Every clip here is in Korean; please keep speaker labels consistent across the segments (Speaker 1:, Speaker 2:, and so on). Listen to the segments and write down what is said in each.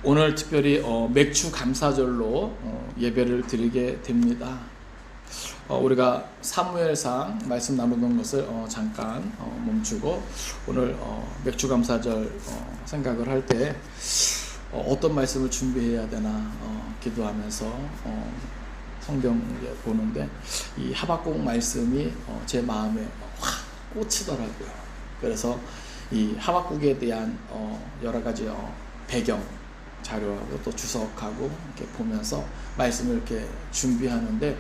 Speaker 1: 오늘 특별히 맥주 감사절로 예배를 드리게 됩니다. 우리가 사무엘상 말씀 나누던 것을 잠깐 멈추고 오늘 맥주 감사절 생각을 할 때 어떤 말씀을 준비해야 되나 기도하면서 성경 보는데 이 하박국 말씀이 제 마음에 확 꽂히더라고요. 그래서 이 하박국에 대한 여러 가지 배경 자료하고 또 주석하고 이렇게 보면서 말씀을 이렇게 준비하는데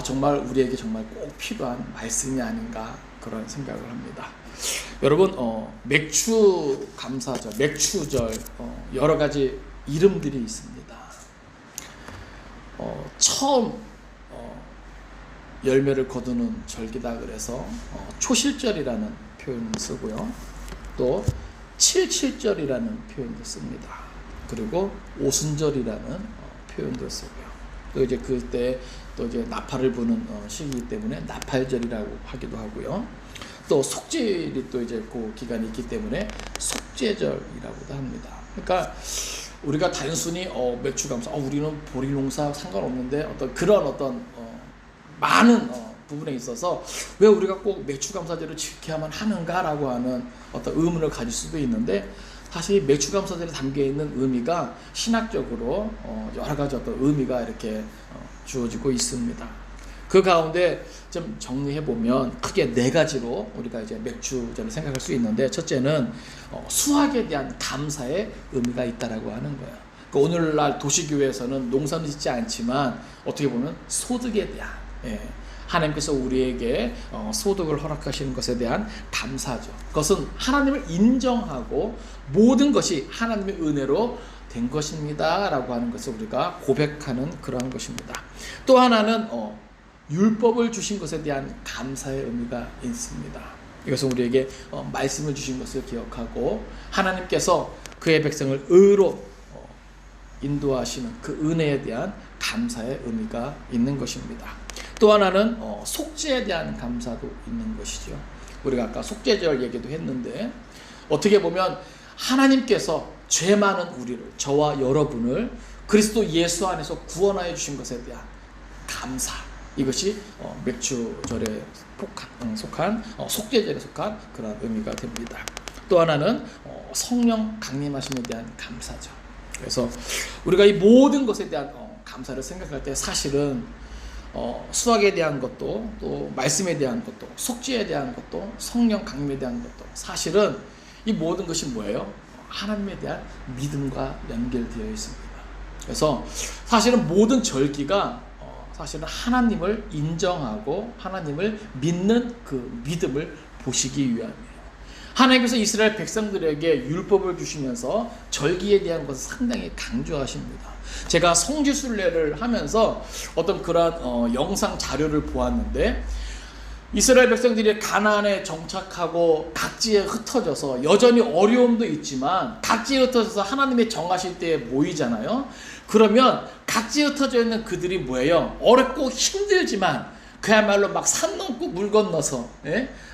Speaker 1: 정말 우리에게 정말 꼭 필요한 말씀이 아닌가 그런 생각을 합니다. 여러분 맥주 감사절, 맥주절 여러 가지 이름들이 있습니다. 처음 열매를 거두는 절기다 그래서 초실절이라는 표현을 쓰고요. 또 칠칠절이라는 표현도 씁니다. 그리고 오순절이라는 표현도 쓰고요. 또 이제 그때 또 이제 나팔을 부는 시기이기 때문에 나팔절이라고 하기도 하고요. 또 속죄일이 또 이제 그 기간이 있기 때문에 속죄절이라고도 합니다. 그러니까 우리가 단순히 맥주 감사, 우리는 보리농사 상관없는데 그런 많은 부분에 있어서 왜 우리가 꼭 맥주 감사절을 지켜야만 하는가라고 하는 의문을 가질 수도 있는데, 사실 맥주 감사절에 담겨 있는 의미가 신학적으로 여러 가지 의미가 이렇게 주어지고 있습니다. 그 가운데 좀 정리해 보면 크게 네 가지로 우리가 이제 맥주절을 생각할 수 있는데, 첫째는 수확에 대한 감사의 의미가 있다라고 하는 거예요. 그러니까 오늘날 도시교회에서는 농사는 짓지 않지만 어떻게 보면 소득에 대한 하나님께서 우리에게 소득을 허락하시는 것에 대한 감사죠. 그것은 하나님을 인정하고 모든 것이 하나님의 은혜로 된 것입니다 라고 하는 것을 우리가 고백하는 그러한 것입니다. 또 하나는 율법을 주신 것에 대한 감사의 의미가 있습니다. 이것은 우리에게 말씀을 주신 것을 기억하고 하나님께서 그의 백성을 의로 인도하시는 그 은혜에 대한 감사의 의미가 있는 것입니다. 또 하나는 속죄에 대한 감사도 있는 것이죠. 우리가 아까 속죄절 얘기도 했는데, 어떻게 보면 하나님께서 죄 많은 우리를, 저와 여러분을 그리스도 예수 안에서 구원하여 주신 것에 대한 감사, 이것이 맥주절에 속한 속죄절에 속한 그런 의미가 됩니다. 또 하나는 성령 강림하심에 대한 감사죠. 그래서 우리가 이 모든 것에 대한 감사를 생각할 때 사실은 수학에 대한 것도, 또 말씀에 대한 것도, 속죄에 대한 것도, 성령 강림에 대한 것도, 사실은 이 모든 것이 뭐예요? 하나님에 대한 믿음과 연결되어 있습니다. 그래서 사실은 모든 절기가 사실은 하나님을 인정하고 하나님을 믿는 그 믿음을 보시기 위함이에요. 하나님께서 이스라엘 백성들에게 율법을 주시면서 절기에 대한 것을 상당히 강조하십니다. 제가 성지순례를 하면서 그러한 영상 자료를 보았는데, 이스라엘 백성들이 가나안에 정착하고 각지에 흩어져서 여전히 어려움도 있지만 각지에 흩어져서 하나님의 정하실 때에 모이잖아요. 그러면 각지에 흩어져 있는 그들이 뭐예요? 어렵고 힘들지만 그야말로 막 산 넘고 물 건너서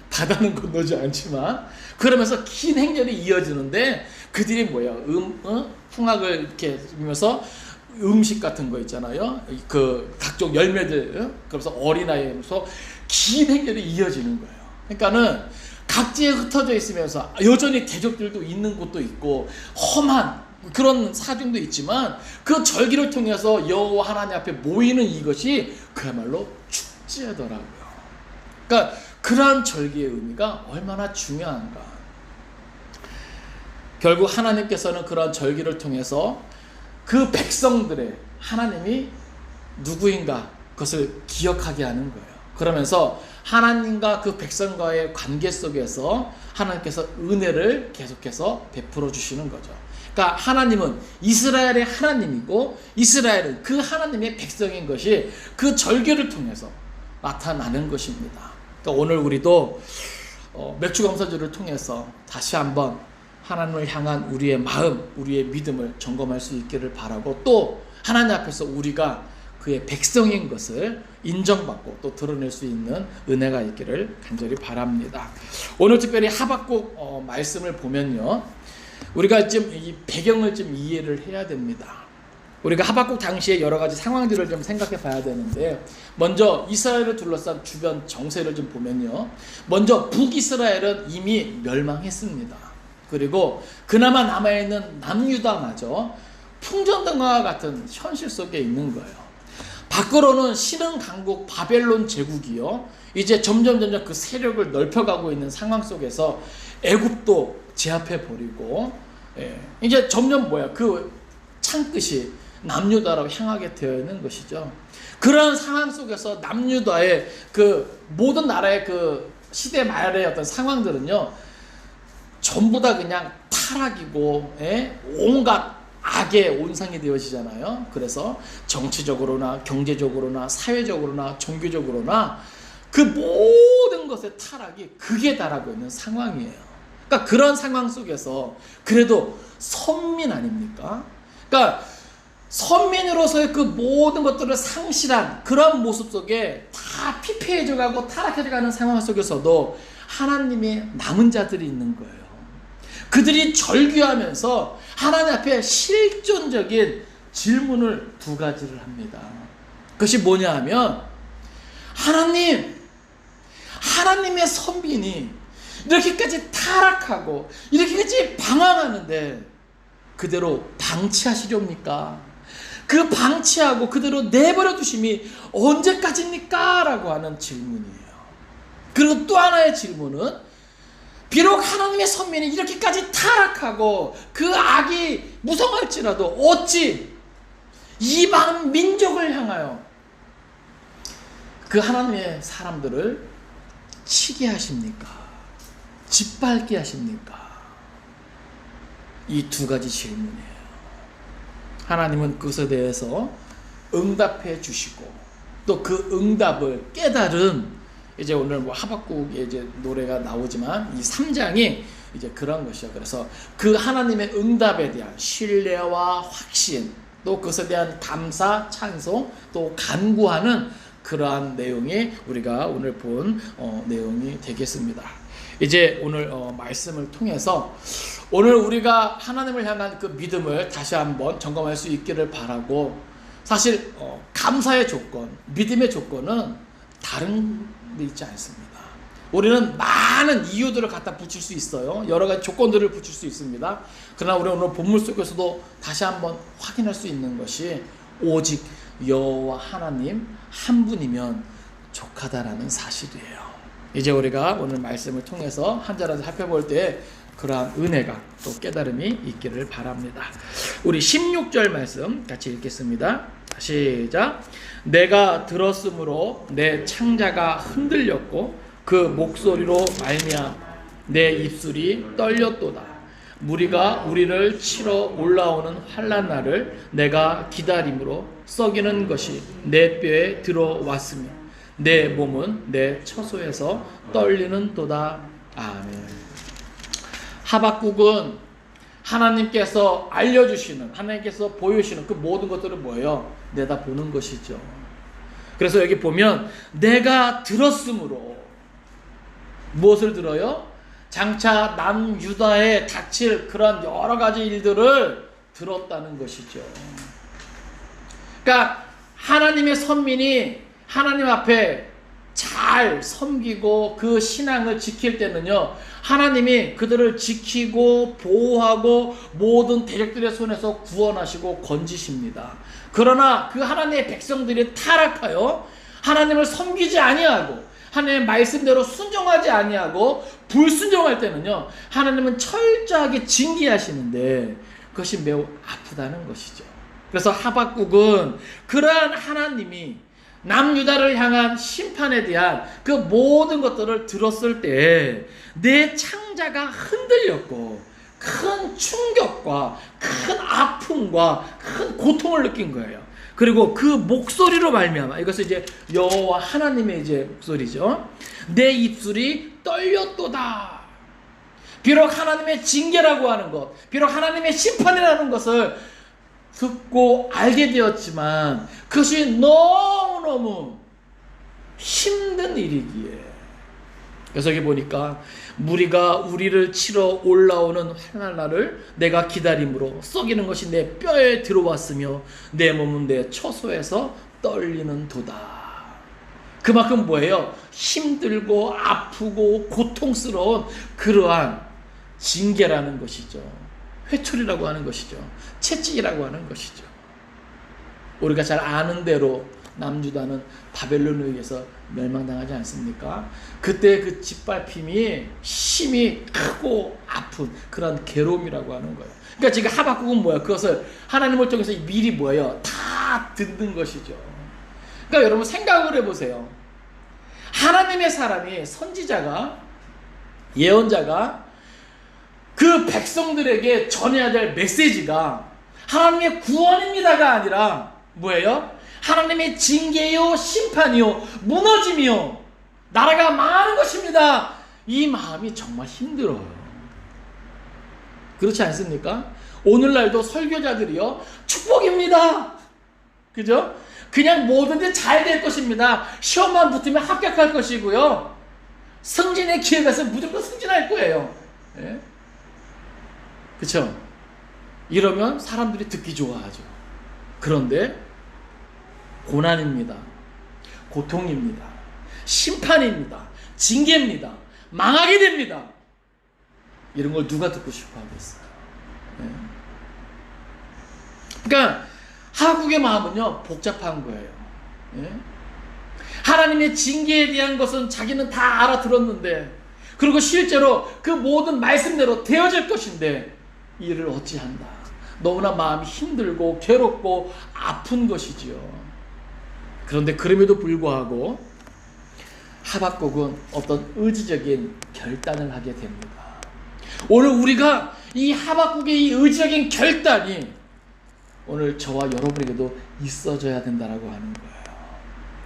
Speaker 1: 바다는 건너지 않지만 그러면서 긴 행렬이 이어지는데, 그들이 뭐예요? 풍악을 이렇게 들으면서 음식 같은 거 있잖아요. 그 각종 열매들, 그래서 어린아이에서 긴 행렬이 이어지는 거예요. 그러니까는 각지에 흩어져 있으면서 여전히 대적들도 있는 곳도 있고 험한 그런 사정도 있지만 그 절기를 통해서 여호와 하나님 앞에 모이는 이것이 그야말로 축제더라고요. 그러니까 그러한 절기의 의미가 얼마나 중요한가. 결국 하나님께서는 그러한 절기를 통해서 그 백성들의 하나님이 누구인가 그것을 기억하게 하는 거예요. 그러면서 하나님과 그 백성과의 관계 속에서 하나님께서 은혜를 계속해서 베풀어 주시는 거죠. 그러니까 하나님은 이스라엘의 하나님이고 이스라엘은 그 하나님의 백성인 것이 그 절기를 통해서 나타나는 것입니다. 그러니까 오늘 우리도 맥주감사절을 통해서 다시 한번 하나님을 향한 우리의 마음, 우리의 믿음을 점검할 수 있기를 바라고, 또 하나님 앞에서 우리가 그의 백성인 것을 인정받고 또 드러낼 수 있는 은혜가 있기를 간절히 바랍니다. 오늘 특별히 하박국 말씀을 보면요, 우리가 좀 이 배경을 좀 이해를 해야 됩니다. 우리가 하박국 당시에 여러 가지 상황들을 좀 생각해 봐야 되는데, 먼저 이스라엘을 둘러싼 주변 정세를 좀 보면요, 먼저 북이스라엘은 이미 멸망했습니다. 그리고 그나마 남아있는 남유다마저 풍전등화와 같은 현실 속에 있는 거예요. 밖으로는 신흥 강국 바벨론 제국이요, 이제 점점 그 세력을 넓혀가고 있는 상황 속에서 애굽도 제압해 버리고, 이제 점점 그 창끝이 남유다로 향하게 되어 있는 것이죠. 그런 상황 속에서 남유다의 그 모든 나라의 그 시대 말의 어떤 상황들은요, 전부 다 그냥 타락이고, 온갖 악의 온상이 되어지잖아요. 그래서 정치적으로나 경제적으로나 사회적으로나 종교적으로나 그 모든 것의 타락이 극에 달하고 있는 상황이에요. 그러니까 그런 상황 속에서 그래도 선민 아닙니까? 그러니까 선민으로서의 그 모든 것들을 상실한 그런 모습 속에 다 피폐해져가고 타락해져가는 상황 속에서도 하나님의 남은 자들이 있는 거예요. 그들이 절규하면서 하나님 앞에 실존적인 질문을 두 가지를 합니다. 그것이 뭐냐 하면, 하나님의 선민이 이렇게까지 타락하고 이렇게까지 방황하는데 그대로 방치하시렵니까? 그 방치하고 그대로 내버려 두심이 언제까지입니까? 라고 하는 질문이에요. 그리고 또 하나의 질문은, 비록 하나님의 선민이 이렇게까지 타락하고 그 악이 무성할지라도 어찌 이방 민족을 향하여 그 하나님의 사람들을 치게 하십니까? 짓밟게 하십니까? 이 두 가지 질문이에요. 하나님은 그것에 대해서 응답해 주시고, 또 그 응답을 깨달은, 이제 오늘 하박국의 이제 노래가 나오지만 이 3장이 이제 그런 것이죠. 그래서 그 하나님의 응답에 대한 신뢰와 확신, 또 그것에 대한 감사, 찬송, 또 간구하는 그러한 내용이 우리가 오늘 본 내용이 되겠습니다. 이제 오늘 말씀을 통해서 오늘 우리가 하나님을 향한 그 믿음을 다시 한번 점검할 수 있기를 바라고, 사실 감사의 조건, 믿음의 조건은 다른 데 있지 않습니다. 우리는 많은 이유들을 갖다 붙일 수 있어요. 여러 가지 조건들을 붙일 수 있습니다. 그러나 우리 오늘 본문 속에서도 다시 한번 확인할 수 있는 것이 오직 여호와 하나님 한 분이면 족하다라는 사실이에요. 이제 우리가 오늘 말씀을 통해서 한 자라도 살펴볼 때 그러한 은혜가 또 깨달음이 있기를 바랍니다. 우리 16절 말씀 같이 읽겠습니다. 시작. 내가 들었으므로 내 창자가 흔들렸고 그 목소리로 말미암아 내 입술이 떨렸도다. 무리가 우리를 치러 올라오는 환난 날을 내가 기다림으로 썩이는 것이 내 뼈에 들어왔으며 내 몸은 내 처소에서 떨리는 도다. 아멘. 하박국은 하나님께서 알려주시는, 하나님께서 보여주시는 그 모든 것들을 뭐예요? 내다보는 것이죠. 그래서 여기 보면 내가 들었으므로, 무엇을 들어요? 장차 남유다에 닥칠 그런 여러 가지 일들을 들었다는 것이죠. 그러니까 하나님의 선민이 하나님 앞에 잘 섬기고 그 신앙을 지킬 때는요, 하나님이 그들을 지키고 보호하고 모든 대적들의 손에서 구원하시고 건지십니다. 그러나 그 하나님의 백성들이 타락하여 하나님을 섬기지 아니하고 하나님의 말씀대로 순종하지 아니하고 불순종할 때는요, 하나님은 철저하게 징계하시는데 그것이 매우 아프다는 것이죠. 그래서 하박국은 그러한 하나님이 남유다를 향한 심판에 대한 그 모든 것들을 들었을 때 내 창자가 흔들렸고 큰 충격과 큰 아픔과 큰 고통을 느낀 거예요. 그리고 그 목소리로 말미암아, 이것은 이제 여호와 하나님의 이제 목소리죠. 내 입술이 떨렸도다. 비록 하나님의 징계라고 하는 것, 비록 하나님의 심판이라는 것을 듣고 알게 되었지만 그것이 너무너무 힘든 일이기에, 그래서 여기 보니까 무리가 우리를 치러 올라오는 환난 날을 내가 기다림으로 썩이는 것이 내 뼈에 들어왔으며 내 몸은 내 처소에서 떨리는 도다. 그만큼 뭐예요? 힘들고 아프고 고통스러운 그러한 징계라는 것이죠. 회초리라고 하는 것이죠. 채찍이라고 하는 것이죠. 우리가 잘 아는 대로 남유다는 바벨론에 의해서 멸망당하지 않습니까? 그때 그 짓밟힘이 힘이 크고 아픈 그런 괴로움이라고 하는 거예요. 그러니까 지금 하박국은 뭐야? 그것을 하나님을 통해서 미리 뭐예요? 다 듣는 것이죠. 그러니까 여러분 생각을 해보세요. 하나님의 사람이, 선지자가, 예언자가 그 백성들에게 전해야 될 메시지가 하나님의 구원입니다가 아니라 뭐예요? 하나님의 징계요, 심판이요, 무너짐이요, 나라가 망하는 것입니다. 이 마음이 정말 힘들어요. 그렇지 않습니까? 오늘날도 설교자들이요, 축복입니다. 그죠? 그냥 뭐든지 잘 될 것입니다. 시험만 붙으면 합격할 것이고요. 승진의 기회가 있으면 무조건 승진할 거예요. 예? 그쵸? 이러면 사람들이 듣기 좋아하죠. 그런데 고난입니다. 고통입니다. 심판입니다. 징계입니다. 망하게 됩니다. 이런 걸 누가 듣고 싶어 하겠어요? 예? 그러니까 하박국의 마음은요, 복잡한 거예요. 예? 하나님의 징계에 대한 것은 자기는 다 알아들었는데, 그리고 실제로 그 모든 말씀대로 되어질 것인데 이를 어찌한다. 너무나 마음이 힘들고 괴롭고 아픈 것이지요. 그런데 그럼에도 불구하고 하박국은 어떤 의지적인 결단을 하게 됩니다. 오늘 우리가 이 하박국의 이 의지적인 결단이 오늘 저와 여러분에게도 있어져야 된다라고 하는 거예요.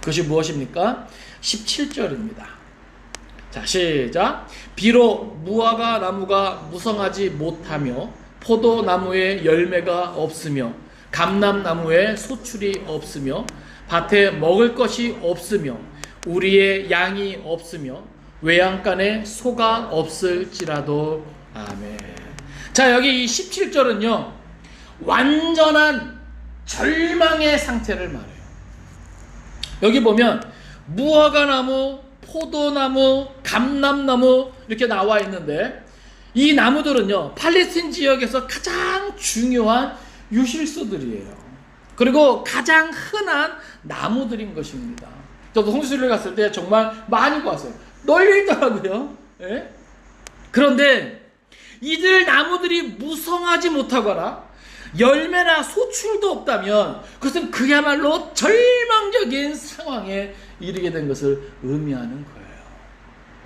Speaker 1: 그것이 무엇입니까? 17절입니다. 자, 시작. 비록 무화과 나무가 무성하지 못하며 포도나무에 열매가 없으며 감람나무에 소출이 없으며 밭에 먹을 것이 없으며 우리의 양이 없으며 외양간에 소가 없을지라도. 아멘. 자, 여기 이 17절은요, 완전한 절망의 상태를 말해요. 여기 보면 무화과나무, 포도나무, 감람나무 이렇게 나와 있는데, 이 나무들은요, 팔레스틴 지역에서 가장 중요한 유실수들이에요. 그리고 가장 흔한 나무들인 것입니다. 저도 홍수를 갔을 때 정말 많이 봤어요. 널려 있더라고요. 예? 그런데 이들 나무들이 무성하지 못하거나 열매나 소출도 없다면 그것은 그야말로 절망적인 상황에 이르게 된 것을 의미하는 거예요.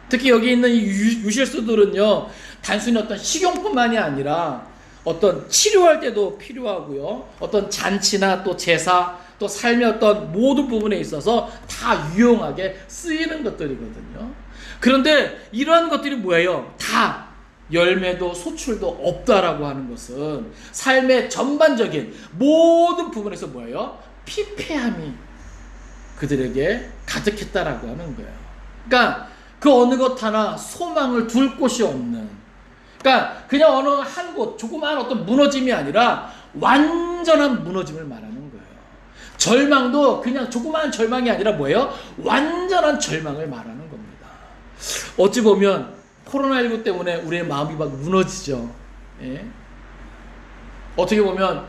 Speaker 1: 특히 여기 있는 이 유실수들은요, 단순히 어떤 식용뿐만이 아니라 어떤 치료할 때도 필요하고요, 어떤 잔치나 또 제사, 또 삶의 어떤 모든 부분에 있어서 다 유용하게 쓰이는 것들이거든요. 그런데 이러한 것들이 뭐예요? 다 열매도 소출도 없다라고 하는 것은 삶의 전반적인 모든 부분에서 뭐예요? 피폐함이 그들에게 가득했다라고 하는 거예요. 그러니까 그 어느 것 하나 소망을 둘 곳이 없는, 그러니까 그냥 어느 한 곳 조그마한 어떤 무너짐이 아니라 완전한 무너짐을 말하는 거예요. 절망도 그냥 조그마한 절망이 아니라 뭐예요? 완전한 절망을 말하는 겁니다. 어찌 보면 코로나19 때문에 우리의 마음이 막 무너지죠. 예? 어떻게 보면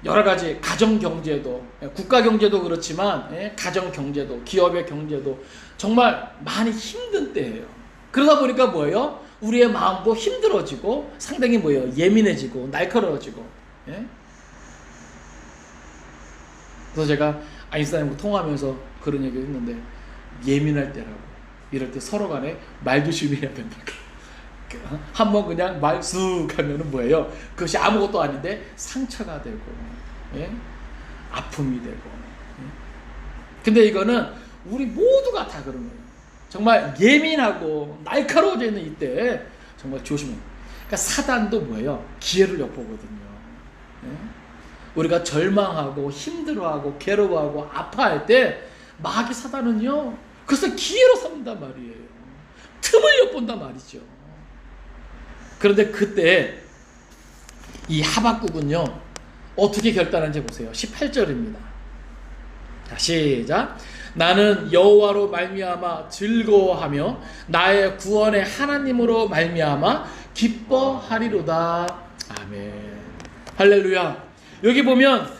Speaker 1: 여러 가지 가정 경제도, 국가 경제도 그렇지만, 예? 가정 경제도, 기업의 경제도 정말 많이 힘든 때예요. 그러다 보니까 뭐예요? 우리의 마음도 힘들어지고 상당히 뭐예요? 예민해지고 날카로워지고. 예? 그래서 제가 아인슈타인과 통화하면서 그런 얘기를 했는데, 예민할 때라고, 이럴 때 서로 간에 말 조심해야 된다. 한번 그냥 말 쑥 하면은 뭐예요? 그것이 아무것도 아닌데 상처가 되고, 예? 아픔이 되고. 예? 근데 이거는 우리 모두가 다 그런 거예요. 정말 예민하고 날카로워져 있는 이때 정말 조심해요. 그러니까 사단도 뭐예요? 기회를 엿보거든요. 예? 우리가 절망하고 힘들어하고 괴로워하고 아파할 때 마귀 사단은요, 그것을 기회로 삼는단 말이에요. 틈을 엿본단 말이죠. 그런데 그때 이 하박국은요 어떻게 결단하는지 보세요. 18절입니다. 자, 시작. 나는 여호와로 말미암아 즐거워하며 나의 구원의 하나님으로 말미암아 기뻐하리로다. 아멘. 할렐루야. 여기 보면,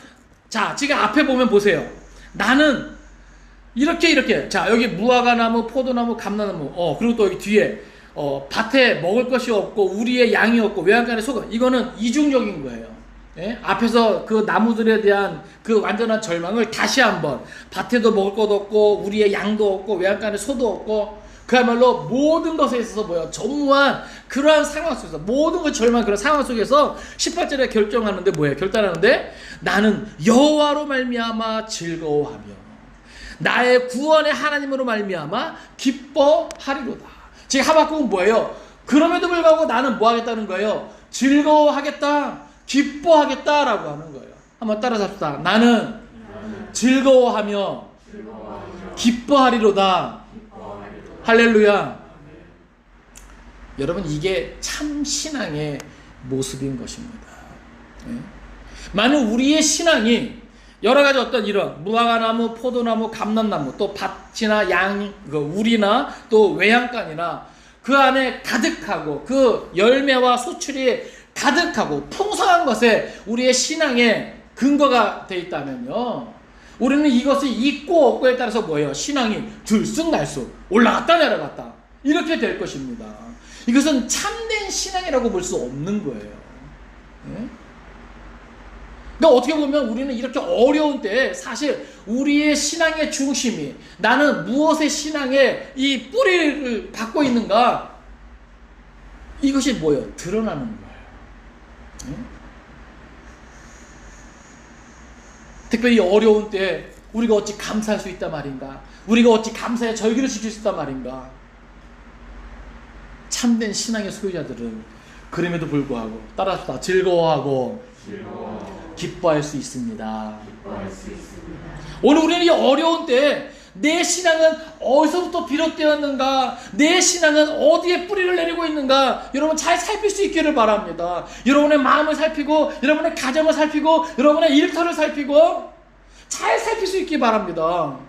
Speaker 1: 자, 지금 앞에 보면 보세요. 나는 이렇게 자, 여기 무화과 나무, 포도나무, 감나나무, 그리고 또 여기 뒤에 밭에 먹을 것이 없고 우리의 양이 없고 외양간에 소금, 이거는 이중적인 거예요. 예? 앞에서 그 나무들에 대한 그 완전한 절망을 다시 한번, 밭에도 먹을 것 없고 우리의 양도 없고 외양간에 소도 없고, 그야말로 모든 것에 있어서 뭐예요? 전무한 그러한 상황 속에서, 모든 것 절망 그런 상황 속에서 18절에 결정하는데 뭐예요? 결단하는데 나는 여호와로 말미암아 즐거워하며 나의 구원의 하나님으로 말미암아 기뻐하리로다. 지금 하박국은 뭐예요? 그럼에도 불구하고 나는 뭐 하겠다는 거예요? 즐거워하겠다, 기뻐하겠다라고 하는 거예요. 한번 따라서 합시다. 나는 즐거워하며 기뻐하리로다. 할렐루야. 여러분, 이게 참 신앙의 모습인 것입니다. 많은 우리의 신앙이 여러 가지 어떤 이런 무화과나무, 포도나무, 감람나무, 또 밭이나 양, 우리나 또 외양간이나 그 안에 가득하고 그 열매와 소출이 가득하고 풍성한 것에 우리의 신앙의 근거가 되어 있다면요, 우리는 이것을 있고 없고에 따라서 뭐예요? 신앙이 들쑥날쑥 올라갔다 내려갔다 이렇게 될 것입니다. 이것은 참된 신앙이라고 볼 수 없는 거예요. 네? 그러니까 어떻게 보면 우리는 이렇게 어려운 때에 사실 우리의 신앙의 중심이, 나는 무엇의 신앙의 이 뿌리를 받고 있는가, 이것이 뭐예요? 드러나는 거예요. 응? 특별히 어려운 때에 우리가 어찌 감사할 수 있단 말인가, 우리가 어찌 감사의 절기를 지킬 수 있단 말인가. 참된 신앙의 소유자들은 그럼에도 불구하고 따라서 즐거워하고 기뻐할 수 있습니다. 오늘 우리는 이 어려운 때에 내 신앙은 어디서부터 비롯되었는가, 내 신앙은 어디에 뿌리를 내리고 있는가, 여러분 잘 살필 수 있기를 바랍니다. 여러분의 마음을 살피고, 여러분의 가정을 살피고, 여러분의 일터를 살피고 잘 살필 수 있기 바랍니다.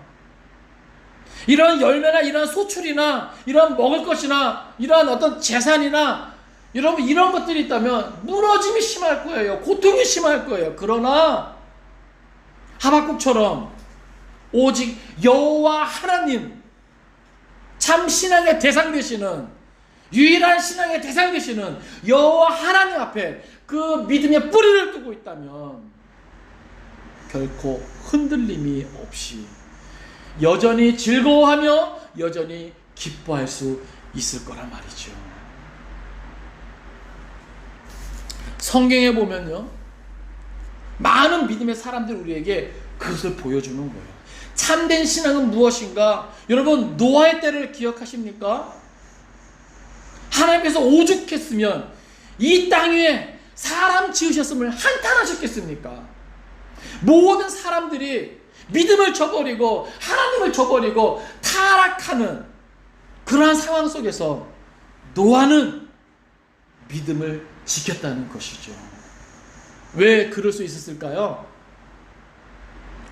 Speaker 1: 이런 열매나 이런 소출이나 이런 먹을 것이나 이런 어떤 재산이나 여러분 이런 것들이 있다면 무너짐이 심할 거예요. 고통이 심할 거예요. 그러나 하박국처럼 오직 여호와 하나님, 참 신앙의 대상 되시는, 유일한 신앙의 대상 되시는 여호와 하나님 앞에 그 믿음의 뿌리를 두고 있다면 결코 흔들림이 없이 여전히 즐거워하며 여전히 기뻐할 수 있을 거란 말이죠. 성경에 보면요, 많은 믿음의 사람들이 우리에게 그것을 보여주는 거예요. 참된 신앙은 무엇인가? 여러분, 노아의 때를 기억하십니까? 하나님께서 오죽했으면 이 땅 위에 사람 지으셨음을 한탄하셨겠습니까? 모든 사람들이 믿음을 저버리고 하나님을 저버리고 타락하는 그러한 상황 속에서 노아는 믿음을 지켰다는 것이죠. 왜 그럴 수 있었을까요?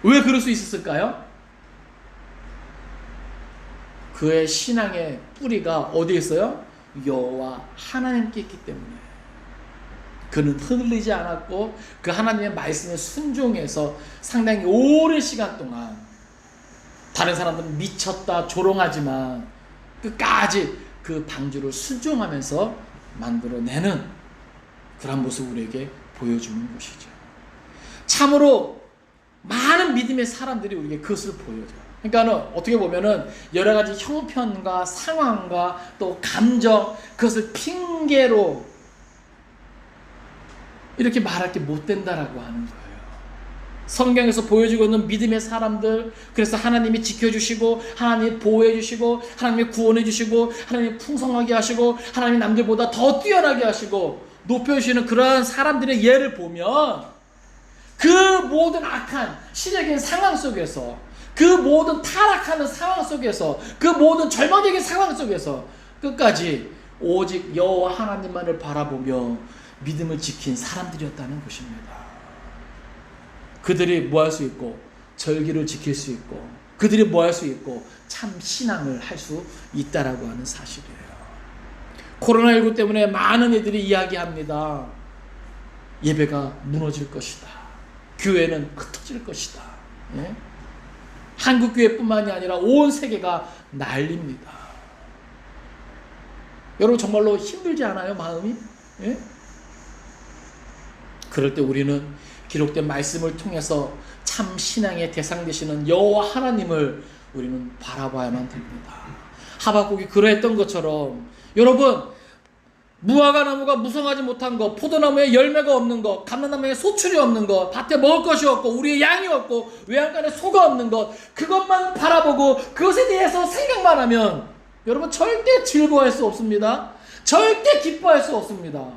Speaker 1: 왜 그럴 수 있었을까요? 그의 신앙의 뿌리가 어디에 있어요? 여호와 하나님께 있기 때문에. 그는 흔들리지 않았고 그 하나님의 말씀에 순종해서 상당히 오랜 시간 동안, 다른 사람들은 미쳤다 조롱하지만 끝까지 그 방주를 순종하면서 만들어내는 그런 모습을 우리에게 보여주는 것이죠. 참으로 많은 믿음의 사람들이 우리에게 그것을 보여줘요. 그러니까 어떻게 보면은 여러 가지 형편과 상황과 또 감정, 그것을 핑계로 이렇게 말할 게 못 된다라고 하는 거예요. 성경에서 보여주고 있는 믿음의 사람들, 그래서 하나님이 지켜주시고 하나님이 보호해주시고 하나님이 구원해주시고 하나님이 풍성하게 하시고 하나님이 남들보다 더 뛰어나게 하시고 높여주시는 그러한 사람들의 예를 보면, 그 모든 악한 시적인 상황 속에서, 그 모든 타락하는 상황 속에서, 그 모든 절망적인 상황 속에서 끝까지 오직 여호와 하나님만을 바라보며 믿음을 지킨 사람들이었다는 것입니다. 그들이 뭐 할 수 있고 절기를 지킬 수 있고 그들이 뭐 할 수 있고 참 신앙을 할 수 있다라고 하는 사실이에요. 코로나19 때문에 많은 이들이 이야기합니다. 예배가 무너질 것이다. 교회는 흩어질 것이다. 예? 한국 교회뿐만이 아니라 온 세계가 난립니다. 여러분 정말로 힘들지 않아요? 마음이? 예? 그럴 때 우리는 기록된 말씀을 통해서 참 신앙의 대상 되시는 여호와 하나님을 우리는 바라봐야만 됩니다. 하박국이 그러했던 것처럼 여러분 무화과 나무가 무성하지 못한 것, 포도나무에 열매가 없는 것, 감람나무에 소출이 없는 것, 밭에 먹을 것이 없고 우리의 양이 없고 외양간에 소가 없는 것, 그것만 바라보고 그것에 대해서 생각만 하면 여러분 절대 즐거워할 수 없습니다. 절대 기뻐할 수 없습니다.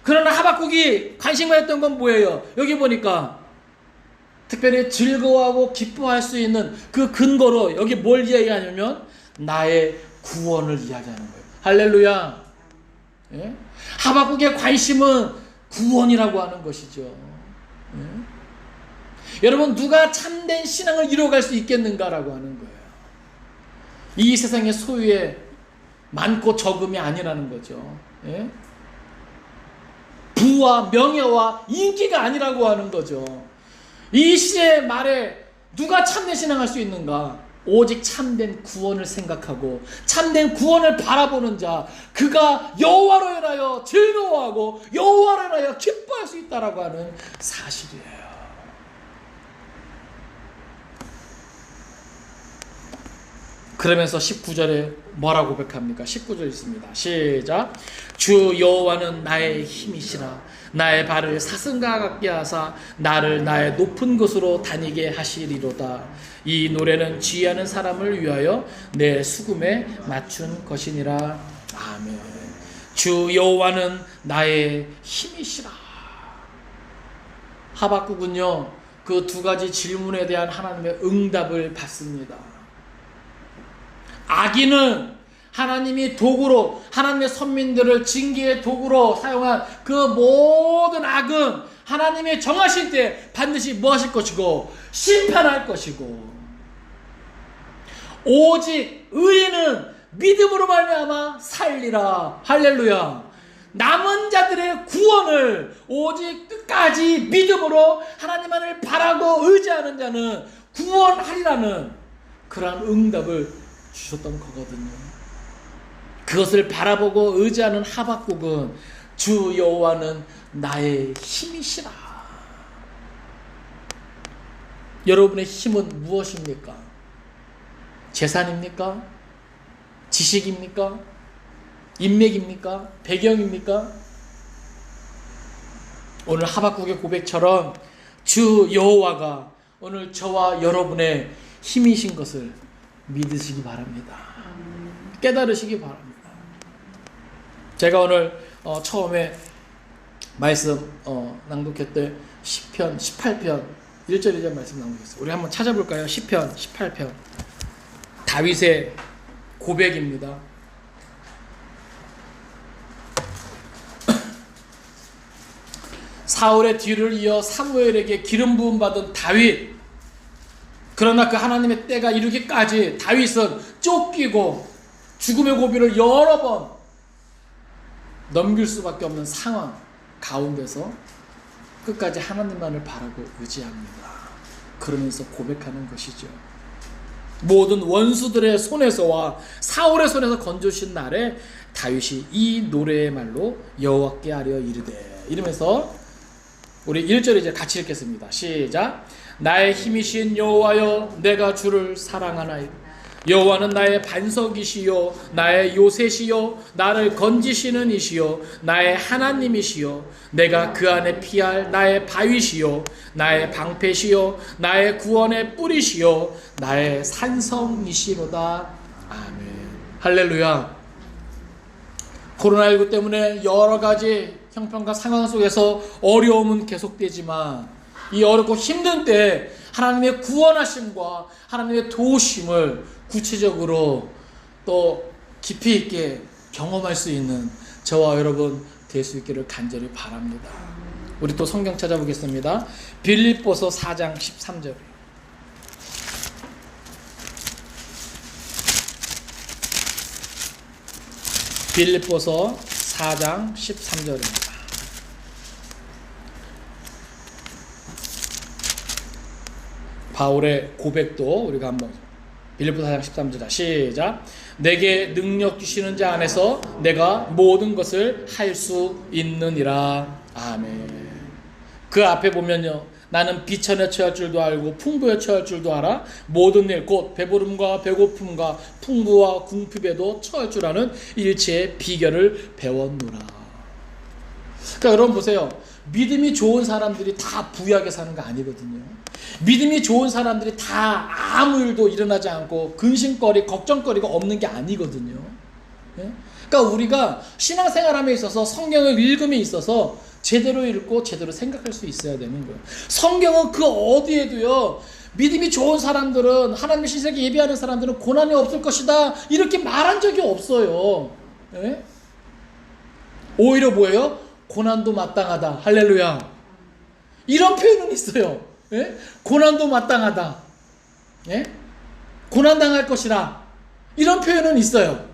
Speaker 1: 그러나 하박국이 관심 가졌던 건 뭐예요? 여기 보니까 특별히 즐거워하고 기뻐할 수 있는 그 근거로 여기 뭘 이야기하냐면 나의 구원을 이야기하는 거예요. 할렐루야. 예? 하박국의 관심은 구원이라고 하는 것이죠. 예? 여러분 누가 참된 신앙을 이루어갈 수 있겠는가라고 하는 거예요. 이 세상의 소유에 많고 적음이 아니라는 거죠. 예? 부와 명예와 인기가 아니라고 하는 거죠. 이 시대의 말에 누가 참된 신앙할 수 있는가? 오직 참된 구원을 생각하고 참된 구원을 바라보는 자, 그가 여호와로 인하여 즐거워하고 여호와로 인하여 기뻐할 수 있다라고 하는 사실이에요. 그러면서 19절에 뭐라고 고백합니까? 19절 있습니다. 시작. 주 여호와는 나의 힘이시라. 나의 발을 사슴과 같게 하사 나를 나의 높은 곳으로 다니게 하시리로다. 이 노래는 지혜하는 사람을 위하여 내 수금에 맞춘 것이니라. 아멘. 주 여호와는 나의 힘이시라. 하박국은요 그 두 가지 질문에 대한 하나님의 응답을 받습니다. 악인은 하나님이 도구로 하나님의 선민들을 징계의 도구로 사용한 그 모든 악은 하나님이 정하실 때 반드시 뭐 하실 것이고 심판할 것이고, 오직 의인은 믿음으로 말미암아 살리라. 할렐루야. 남은 자들의 구원을 오직 끝까지 믿음으로 하나님만을 바라고 의지하는 자는 구원하리라는 그러한 응답을 주셨던 거거든요. 그것을 바라보고 의지하는 하박국은 주 여호와는 나의 힘이시라. 여러분의 힘은 무엇입니까? 재산입니까? 지식입니까? 인맥입니까? 배경입니까? 오늘 하박국의 고백처럼 주 여호와가 오늘 저와 여러분의 힘이신 것을 믿으시기 바랍니다. 깨달으시기 바랍니다. 제가 오늘 처음에 말씀 낭독했던 시편 18편 1절 2절 말씀 낭독했어요. 우리 한번 찾아볼까요? 시편 18편 다윗의 고백입니다. 사울의 뒤를 이어 사무엘에게 기름 부음 받은 다윗. 그러나 그 하나님의 때가 이르기까지 다윗은 쫓기고 죽음의 고비를 여러 번 넘길 수밖에 없는 상황 가운데서 끝까지 하나님만을 바라고 의지합니다. 그러면서 고백하는 것이죠. 모든 원수들의 손에서와 사울의 손에서 건져주신 날에 다윗이 이 노래의 말로 여호와께 아뢰어 이르되, 이러면서 우리 1절 이제 같이 읽겠습니다. 시작. 나의 힘이신 여호와여, 내가 주를 사랑하나이다. 여호와는 나의 반석이시요 나의 요새시요 나를 건지시는 이시요 나의 하나님이시요 내가 그 안에 피할 나의 바위시요 나의 방패시요 나의 구원의 뿌리시요 나의 산성이시로다. 아멘. 할렐루야. 코로나19 때문에 여러 가지 형편과 상황 속에서 어려움은 계속되지만 이 어렵고 힘든 때 하나님의 구원하심과 하나님의 도우심을 구체적으로 또 깊이 있게 경험할 수 있는 저와 여러분 될 수 있기를 간절히 바랍니다. 우리 또 성경 찾아보겠습니다. 빌립보서 4장 13절. 빌립보서 4장 13절입니다. 바울의 고백도 우리가 한번 빌립보서 4장 13절 시작. 내게 능력 주시는 자 안에서 내가 모든 것을 할 수 있느니라. 아멘. 그 앞에 보면요, 나는 비천에 처할 줄도 알고 풍부에 처할 줄도 알아 모든 일 곧 배부름과 배고픔과 풍부와 궁핍에도 처할 줄 아는 일체의 비결을 배웠노라. 그러니까 여러분 보세요. 믿음이 좋은 사람들이 다 부유하게 사는 거 아니거든요. 믿음이 좋은 사람들이 다 아무 일도 일어나지 않고 근심거리, 걱정거리가 없는 게 아니거든요. 그러니까 우리가 신앙생활함에 있어서 성경을 읽음에 있어서 제대로 읽고 제대로 생각할 수 있어야 되는 거예요. 성경은 그 어디에도요, 믿음이 좋은 사람들은, 하나님의 신세계 예배하는 사람들은 고난이 없을 것이다 이렇게 말한 적이 없어요. 예? 오히려 뭐예요? 고난도 마땅하다. 할렐루야. 이런 표현은 있어요. 예? 고난도 마땅하다. 예? 고난당할 것이라. 이런 표현은 있어요.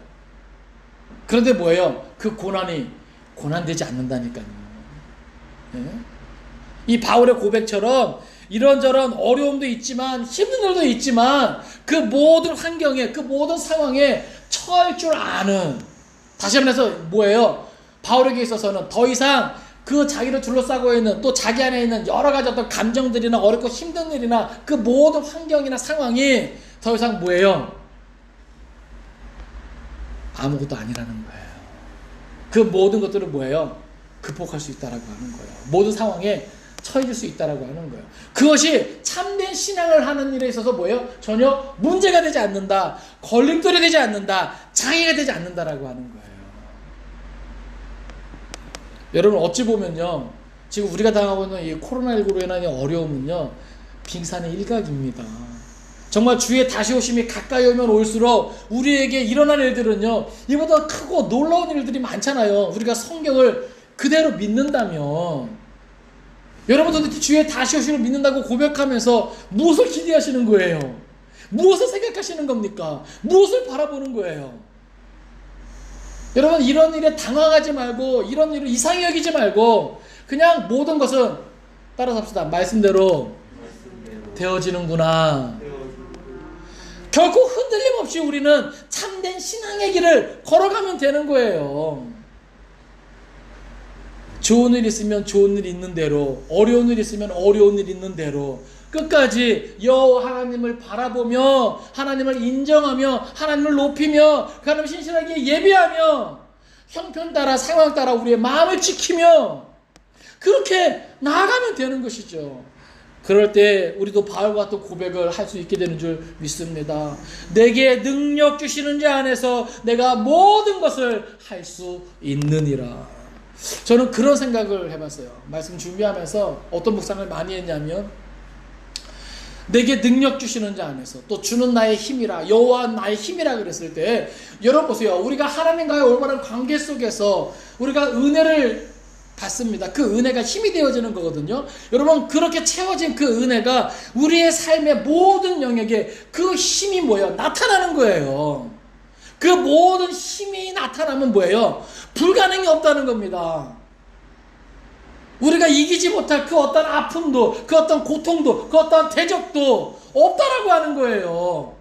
Speaker 1: 그런데 뭐예요? 그 고난이 고난되지 않는다니까요. 예? 이 바울의 고백처럼 이런저런 어려움도 있지만 힘든 일도 있지만 그 모든 환경에, 그 모든 상황에 처할 줄 아는, 다시 말해서 뭐예요? 바울에게 있어서는 더 이상 그 자기를 둘러싸고 있는 또 자기 안에 있는 여러 가지 어떤 감정들이나 어렵고 힘든 일이나 그 모든 환경이나 상황이 더 이상 뭐예요? 아무것도 아니라는 거예요. 그 모든 것들은 뭐예요? 극복할 수 있다라고 하는 거예요. 모든 상황에 처해질 수 있다라고 하는 거예요. 그것이 참된 신앙을 하는 일에 있어서 뭐예요? 전혀 문제가 되지 않는다, 걸림돌이 되지 않는다, 장애가 되지 않는다라고 하는 거예요. 여러분 어찌 보면요, 지금 우리가 당하고 있는 이 코로나19로 인한 어려움은요, 빙산의 일각입니다. 정말 주의 다시 오심이 가까이 오면 올수록 우리에게 일어날 일들은요, 이보다 크고 놀라운 일들이 많잖아요. 우리가 성경을 그대로 믿는다면. 여러분들도 주의 다시 오심을 믿는다고 고백하면서 무엇을 기대하시는 거예요? 무엇을 생각하시는 겁니까? 무엇을 바라보는 거예요? 여러분 이런 일에 당황하지 말고, 이런 일을 이상히 여기지 말고 그냥 모든 것은 따라서 합시다. 말씀대로 되어지는구나. 결코 흔들림 없이 우리는 참된 신앙의 길을 걸어가면 되는 거예요. 좋은 일 있으면 좋은 일 있는 대로, 어려운 일 있으면 어려운 일 있는 대로 끝까지 여호와 하나님을 바라보며 하나님을 인정하며 하나님을 높이며 그 하나님 신실하게 예배하며 형편 따라 상황 따라 우리의 마음을 지키며 그렇게 나아가면 되는 것이죠. 그럴 때 우리도 바울과 같은 고백을 할 수 있게 되는 줄 믿습니다. 내게 능력 주시는 자 안에서 내가 모든 것을 할 수 있느니라. 저는 그런 생각을 해봤어요. 말씀 준비하면서 어떤 묵상을 많이 했냐면, 내게 능력 주시는 자 안에서, 또 주는 나의 힘이라, 여호와 나의 힘이라 그랬을 때, 여러분 보세요. 우리가 하나님과의 올바른 관계 속에서 우리가 은혜를 받습니다. 그 은혜가 힘이 되어지는 거거든요. 여러분 그렇게 채워진 그 은혜가 우리의 삶의 모든 영역에 그 힘이 뭐예요? 나타나는 거예요. 그 모든 힘이 나타나면 뭐예요? 불가능이 없다는 겁니다. 우리가 이기지 못할 그 어떤 아픔도, 그 어떤 고통도, 그 어떤 대적도 없다라고 하는 거예요.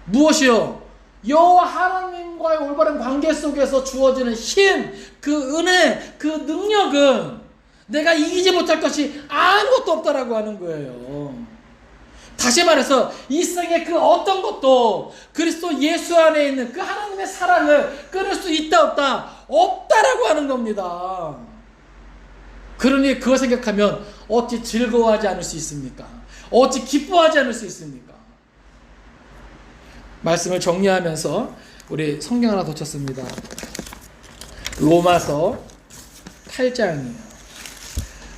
Speaker 1: 무엇이요? 여호와 하나님과의 올바른 관계 속에서 주어지는 힘, 그 은혜, 그 능력은 내가 이기지 못할 것이 아무것도 없다라고 하는 거예요. 다시 말해서 이 세상의 그 어떤 것도 그리스도 예수 안에 있는 그 하나님의 사랑을 끊을 수 있다 없다? 없다라고 하는 겁니다. 그러니 그거 생각하면 어찌 즐거워하지 않을 수 있습니까? 어찌 기뻐하지 않을 수 있습니까? 말씀을 정리하면서 우리 성경 하나 덧쳤습니다. 로마서 8장이에요.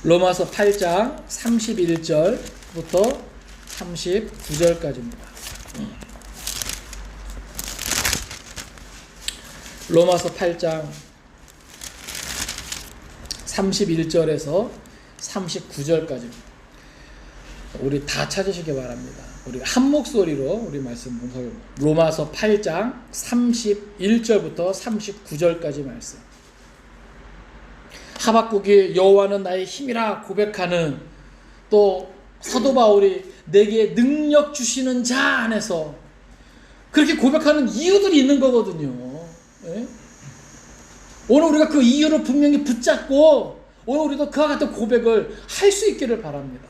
Speaker 1: 로마서 8장 31절부터 39절까지입니다. 로마서 8장 31절에서 39절까지 우리 다 찾으시기 바랍니다. 우리 한 목소리로 우리 말씀 분석해 봅니다. 로마서 8장 31절부터 39절까지 말씀. 하박국이 여호와는 나의 힘이라 고백하는, 또 사도 바울이 내게 능력 주시는 자 안에서 그렇게 고백하는 이유들이 있는 거거든요. 예? 오늘 우리가 그 이유를 분명히 붙잡고 오늘 우리도 그와 같은 고백을 할 수 있기를 바랍니다.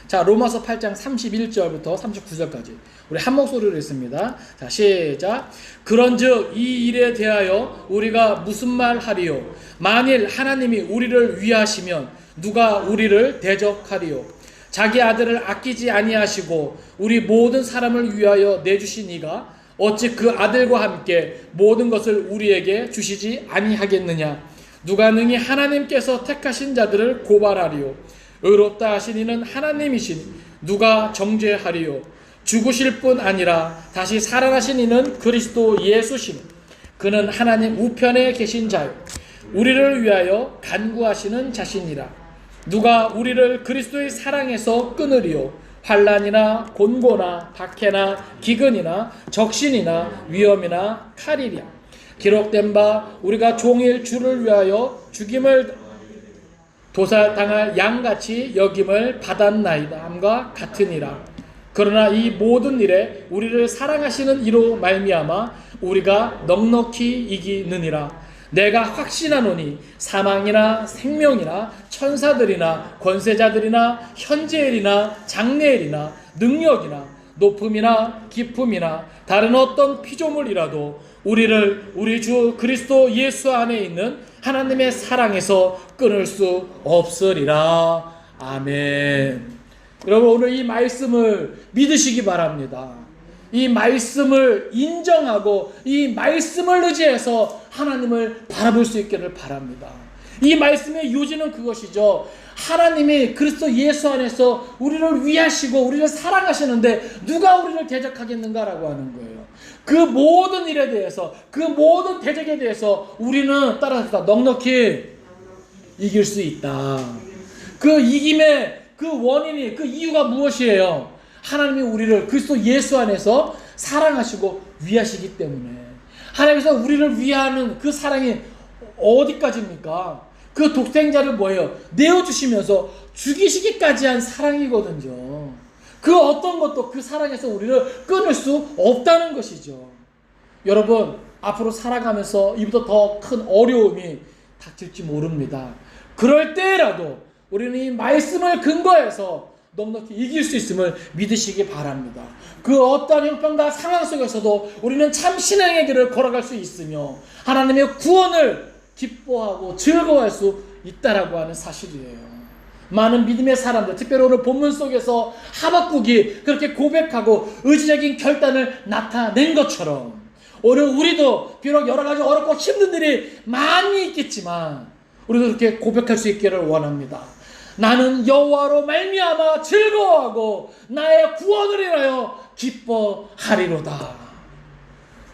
Speaker 1: 자, 로마서 8장 31절부터 39절까지 우리 한 목소리로 읽습니다. 자, 시작. 그런즉 이 일에 대하여 우리가 무슨 말 하리요? 만일 하나님이 우리를 위하시면 누가 우리를 대적하리요? 자기 아들을 아끼지 아니하시고 우리 모든 사람을 위하여 내주신 이가 어찌 그 아들과 함께 모든 것을 우리에게 주시지 아니하겠느냐? 누가 능히 하나님께서 택하신 자들을 고발하리요? 의롭다 하신 이는 하나님이시니 누가 정죄하리요? 죽으실 뿐 아니라 다시 살아나신 이는 그리스도 예수시니 그는 하나님 우편에 계신 자요 우리를 위하여 간구하시는 자신이라. 누가 우리를 그리스도의 사랑에서 끊으리요? 환난이나 곤고나 박해나 기근이나 적신이나 위험이나 칼이랴. 기록된 바 우리가 종일 주를 위하여 죽임을 도살당할 양같이 여김을 받았나이다 함과 같으니라. 그러나 이 모든 일에 우리를 사랑하시는 이로 말미암아 우리가 넉넉히 이기느니라. 내가 확신하노니 사망이나 생명이나 천사들이나 권세자들이나 현재일이나 장래일이나 능력이나 높음이나 깊음이나 다른 어떤 피조물이라도 우리를 우리 주 그리스도 예수 안에 있는 하나님의 사랑에서 끊을 수 없으리라. 아멘. 여러분, 오늘 이 말씀을 믿으시기 바랍니다. 이 말씀을 인정하고 이 말씀을 의지해서 하나님을 바라볼 수 있기를 바랍니다. 이 말씀의 요지는 그것이죠. 하나님이 그리스도 예수 안에서 우리를 위하시고 우리를 사랑하시는데 누가 우리를 대적하겠는가라고 하는 거예요. 그 모든 일에 대해서, 그 모든 대적에 대해서 우리는 따라서 넉넉히 이길 수 있다. 그 이김의 그 원인이, 그 이유가 무엇이에요? 하나님이 우리를 그리스도 예수 안에서 사랑하시고 위하시기 때문에. 하나님께서 우리를 위하는 그 사랑이 어디까지입니까? 그 독생자를 뭐예요? 내어주시면서 죽이시기까지 한 사랑이거든요. 그 어떤 것도 그 사랑에서 우리를 끊을 수 없다는 것이죠. 여러분, 앞으로 살아가면서 이보다 더 큰 어려움이 닥칠지 모릅니다. 그럴 때라도 우리는 이 말씀을 근거해서 넉넉히 이길 수 있음을 믿으시기 바랍니다. 그 어떠한 형편과 상황 속에서도 우리는 참 신앙의 길을 걸어갈 수 있으며 하나님의 구원을 기뻐하고 즐거워할 수 있다라고 하는 사실이에요. 많은 믿음의 사람들, 특별히 오늘 본문 속에서 하박국이 그렇게 고백하고 의지적인 결단을 나타낸 것처럼 오늘 우리도 비록 여러 가지 어렵고 힘든 일이 많이 있겠지만 우리도 그렇게 고백할 수 있기를 원합니다. 나는 여호와로 말미암아 즐거워하고 나의 구원을 인하여 기뻐하리로다.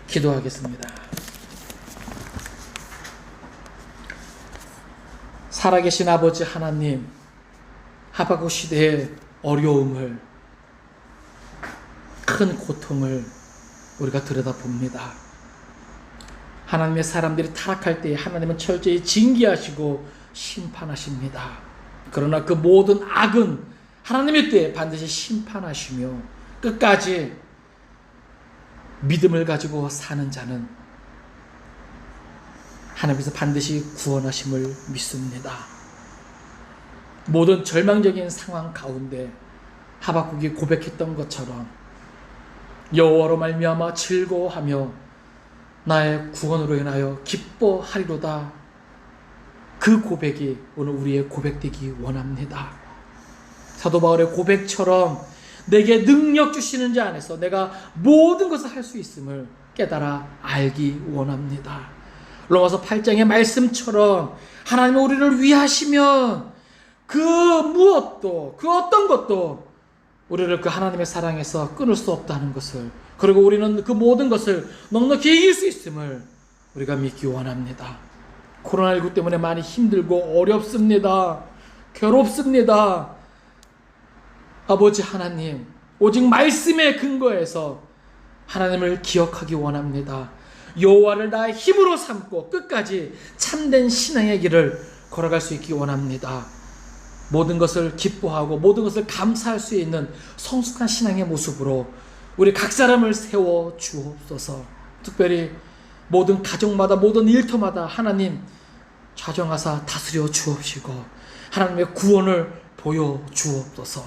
Speaker 1: 기도하겠습니다. 살아계신 아버지 하나님, 하박국 시대의 어려움을, 큰 고통을 우리가 들여다봅니다. 하나님의 사람들이 타락할 때 하나님은 철저히 징계하시고 심판하십니다. 그러나 그 모든 악은 하나님의 때에 반드시 심판하시며 끝까지 믿음을 가지고 사는 자는 하나님께서 반드시 구원하심을 믿습니다. 모든 절망적인 상황 가운데 하박국이 고백했던 것처럼 여호와로 말미암아 즐거워하며 나의 구원으로 인하여 기뻐하리로다. 그 고백이 오늘 우리의 고백되기 원합니다. 사도 바울의 고백처럼 내게 능력 주시는 자 안에서 내가 모든 것을 할 수 있음을 깨달아 알기 원합니다. 로마서 8장의 말씀처럼 하나님은 우리를 위하시면 그 무엇도, 그 어떤 것도 우리를 그 하나님의 사랑에서 끊을 수 없다는 것을, 그리고 우리는 그 모든 것을 넉넉히 이길 수 있음을 우리가 믿기 원합니다. 코로나19 때문에 많이 힘들고 어렵습니다. 괴롭습니다. 아버지 하나님, 오직 말씀에 근거해서 하나님을 기억하기 원합니다. 여호와를 나의 힘으로 삼고 끝까지 참된 신앙의 길을 걸어갈 수 있기 원합니다. 모든 것을 기뻐하고 모든 것을 감사할 수 있는 성숙한 신앙의 모습으로 우리 각 사람을 세워 주옵소서. 특별히 모든 가정마다 모든 일터마다 하나님 좌정하사 다스려 주옵시고 하나님의 구원을 보여 주옵소서.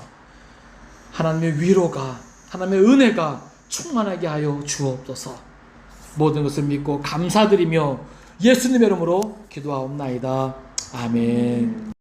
Speaker 1: 하나님의 위로가, 하나님의 은혜가 충만하게 하여 주옵소서. 모든 것을 믿고 감사드리며 예수님의 이름으로 기도하옵나이다. 아멘.